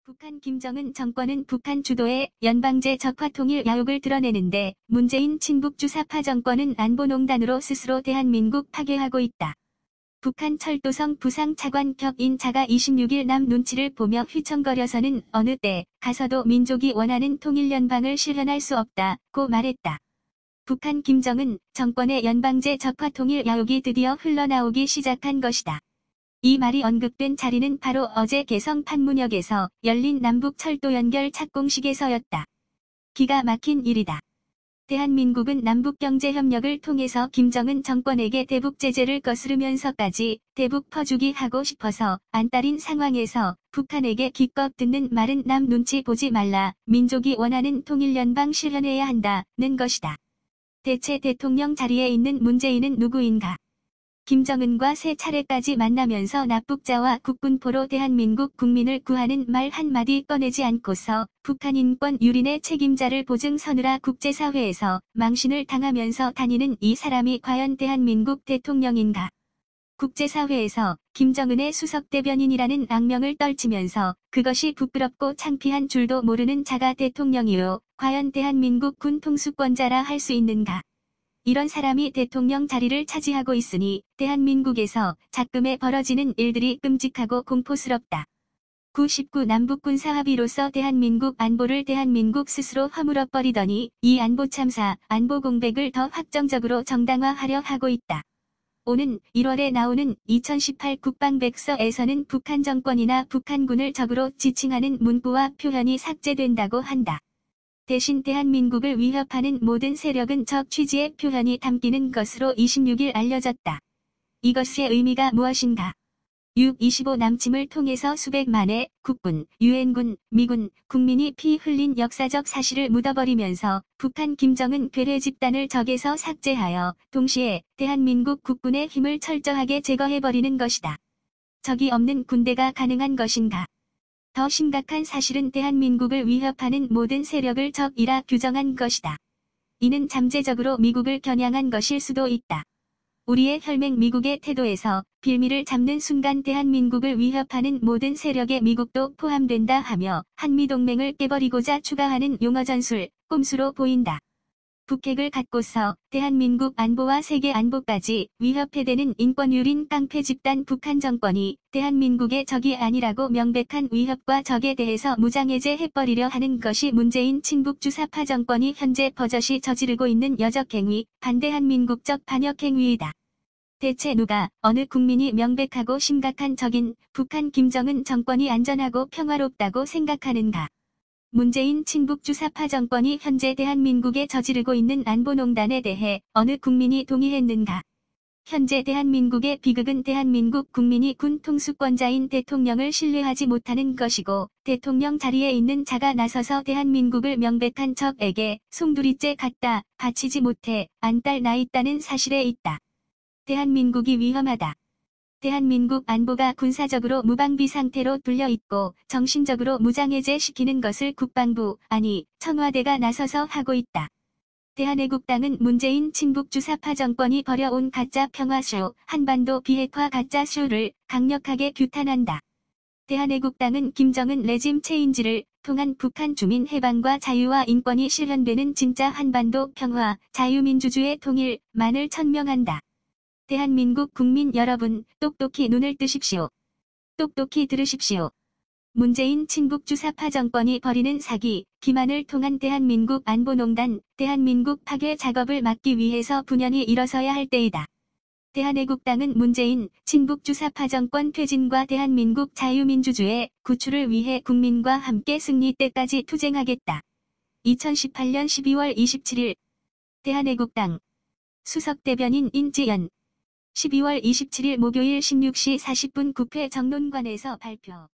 북한 김정은 정권은 북한 주도의 연방제 적화통일 야욕을 드러내는데 문재인 친북 주사파 정권은 안보농단으로 스스로 대한민국 파괴하고 있다. 북한 철도성 부상 차관 격인 자가 26일 남 눈치를 보며 휘청거려서는 어느 때 가서도 민족이 원하는 통일연방을 실현할 수 없다고 말했다. 북한 김정은 정권의 연방제 적화통일 야욕이 드디어 흘러나오기 시작한 것이다. 이 말이 언급된 자리는 바로 어제 개성 판문역에서 열린 남북 철도 연결 착공식에서였다. 기가 막힌 일이다. 대한민국은 남북경제협력을 통해서 김정은 정권에게 대북 제재를 거스르면서까지 대북 퍼주기 하고 싶어서 안달인 상황에서 북한에게 기껏 듣는 말은 남 눈치 보지 말라, 민족이 원하는 통일연방 실현해야 한다는 것이다. 대체 대통령 자리에 있는 문재인은 누구인가? 김정은과 세 차례까지 만나면서 납북자와 국군포로 대한민국 국민을 구하는 말 한마디 꺼내지 않고서 북한 인권 유린의 책임자를 보증 서느라 국제사회에서 망신을 당하면서 다니는 이 사람이 과연 대한민국 대통령인가? 국제사회에서 김정은의 수석대변인이라는 악명을 떨치면서 그것이 부끄럽고 창피한 줄도 모르는 자가 대통령이요. 과연 대한민국 군 통수권자라 할 수 있는가? 이런 사람이 대통령 자리를 차지하고 있으니 대한민국에서 작금에 벌어지는 일들이 끔찍하고 공포스럽다. 9.19 남북군사합의로서 대한민국 안보를 대한민국 스스로 허물어버리더니 이 안보 참사, 안보 공백을 더 확정적으로 정당화하려 하고 있다. 오는 1월에 나오는 2018 국방백서에서는 북한 정권이나 북한군을 적으로 지칭하는 문구와 표현이 삭제된다고 한다. 대신 대한민국을 위협하는 모든 세력은 적 취지의 표현이 담기는 것으로 26일 알려졌다. 이것의 의미가 무엇인가? 6.25 남침을 통해서 수백만의 국군, 유엔군, 미군, 국민이 피 흘린 역사적 사실을 묻어버리면서 북한 김정은 괴뢰 집단을 적에서 삭제하여 동시에 대한민국 국군의 힘을 철저하게 제거해버리는 것이다. 적이 없는 군대가 가능한 것인가? 더 심각한 사실은 대한민국을 위협하는 모든 세력을 적이라 규정한 것이다. 이는 잠재적으로 미국을 겨냥한 것일 수도 있다. 우리의 혈맹 미국의 태도에서 빌미를 잡는 순간 대한민국을 위협하는 모든 세력에 미국도 포함된다 하며 한미동맹을 깨버리고자 추가하는 용어 전술, 꼼수로 보인다. 북핵을 갖고서 대한민국 안보와 세계 안보까지 위협해대는 인권유린 깡패 집단 북한 정권이 대한민국의 적이 아니라고 명백한 위협과 적에 대해서 무장해제해버리려 하는 것이 문재인 친북 주사파 정권이 현재 버젓이 저지르고 있는 여적행위, 반대한민국적 반역행위이다. 대체 누가, 어느 국민이 명백하고 심각한 적인 북한 김정은 정권이 안전하고 평화롭다고 생각하는가? 문재인 친북 주사파 정권이 현재 대한민국에 저지르고 있는 안보농단에 대해 어느 국민이 동의했는가? 현재 대한민국의 비극은 대한민국 국민이 군 통수권자인 대통령을 신뢰하지 못하는 것이고 대통령 자리에 있는 자가 나서서 대한민국을 명백한 적에게 송두리째 갖다 바치지 못해 안달 나 있다는 사실에 있다. 대한민국이 위험하다. 대한민국 안보가 군사적으로 무방비 상태로 뚫려 있고 정신적으로 무장해제시키는 것을 국방부, 아니 청와대가 나서서 하고 있다. 대한애국당은 문재인 친북 주사파 정권이 벌여온 가짜 평화쇼, 한반도 비핵화 가짜쇼를 강력하게 규탄한다. 대한애국당은 김정은 레짐 체인지를 통한 북한 주민 해방과 자유와 인권이 실현되는 진짜 한반도 평화, 자유민주주의 통일만을 천명한다. 대한민국 국민 여러분, 똑똑히 눈을 뜨십시오. 똑똑히 들으십시오. 문재인 친북 주사파 정권이 벌이는 사기, 기만을 통한 대한민국 안보농단, 대한민국 파괴 작업을 막기 위해서 분연히 일어서야 할 때이다. 대한애국당은 문재인 친북 주사파 정권 퇴진과 대한민국 자유민주주의 구출을 위해 국민과 함께 승리 때까지 투쟁하겠다. 2018년 12월 27일 대한애국당 수석대변인 인지연 12월 27일 목요일 16시 40분 국회 정론관에서 발표.